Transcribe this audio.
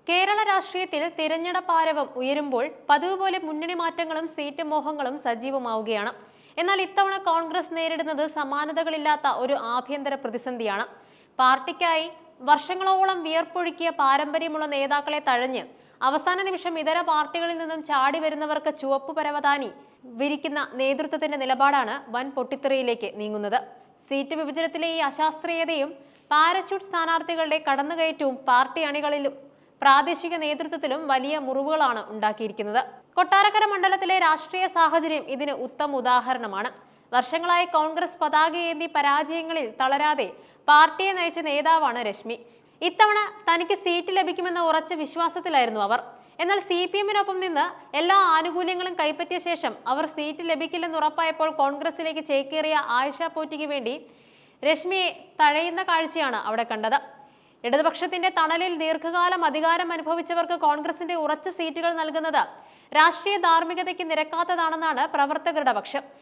കേരള രാഷ്ട്രീയത്തിൽ തിരഞ്ഞെടുപ്പ് ആരവം ഉയരുമ്പോൾ പതിവ് പോലെ മുന്നണി മാറ്റങ്ങളും സീറ്റ് മോഹങ്ങളും സജീവമാവുകയാണ്. എന്നാൽ ഇത്തവണ കോൺഗ്രസ് നേരിടുന്നത് സമാനതകളില്ലാത്ത ഒരു ആഭ്യന്തര പ്രതിസന്ധിയാണ്. പാർട്ടിക്കായി വർഷങ്ങളോളം വിയർപ്പൊഴുക്കിയ പാരമ്പര്യമുള്ള നേതാക്കളെ തഴഞ്ഞ് അവസാന നിമിഷം ഇതര പാർട്ടികളിൽ നിന്നും ചാടി വരുന്നവർക്ക് ചുവപ്പ് പരവതാനി വിരിക്കുന്ന നേതൃത്വത്തിന്റെ നിലപാടാണ് വൻ പൊട്ടിത്തെറിയിലേക്ക് നീങ്ങുന്നത്. സീറ്റ് വിഭജനത്തിലെ ഈ അശാസ്ത്രീയതയും പാരച്യൂട്ട് സ്ഥാനാർത്ഥികളുടെ കടന്നുകയറ്റവും പാർട്ടി അണികളിലും പ്രാദേശിക നേതൃത്വത്തിലും വലിയ മുറിവുകളാണ് ഉണ്ടാക്കിയിരിക്കുന്നത്. കൊട്ടാരക്കര മണ്ഡലത്തിലെ രാഷ്ട്രീയ സാഹചര്യം ഇതിന് ഉത്തമ ഉദാഹരണമാണ്. വർഷങ്ങളായി കോൺഗ്രസ് പതാകയേന്തി പരാജയങ്ങളിൽ തളരാതെ പാർട്ടിയെ നയിച്ച നേതാവാണ് രശ്മി. ഇത്തവണ തനിക്ക് സീറ്റ് ലഭിക്കുമെന്ന ഉറച്ച വിശ്വാസത്തിലായിരുന്നു അവർ. എന്നാൽ CPM-നൊപ്പം നിന്ന് എല്ലാ ആനുകൂല്യങ്ങളും കൈപ്പറ്റിയ ശേഷം അവർ സീറ്റ് ലഭിക്കില്ലെന്ന് ഉറപ്പായപ്പോൾ കോൺഗ്രസിലേക്ക് ചേക്കേറിയ ആയിഷ പോറ്റിക്ക് വേണ്ടി രശ്മിയെ തഴയുന്ന കാഴ്ചയാണ് അവിടെ കണ്ടത്. ഇടതുപക്ഷത്തിന്റെ തണലിൽ ദീർഘകാലം അധികാരം അനുഭവിച്ചവർക്ക് കോൺഗ്രസിന്റെ ഉറച്ച സീറ്റുകൾ നൽകുന്നത് രാഷ്ട്രീയ ധാർമ്മികതയ്ക്ക് നിരക്കാത്തതാണെന്നാണ് പ്രവർത്തകരുടെ പക്ഷം.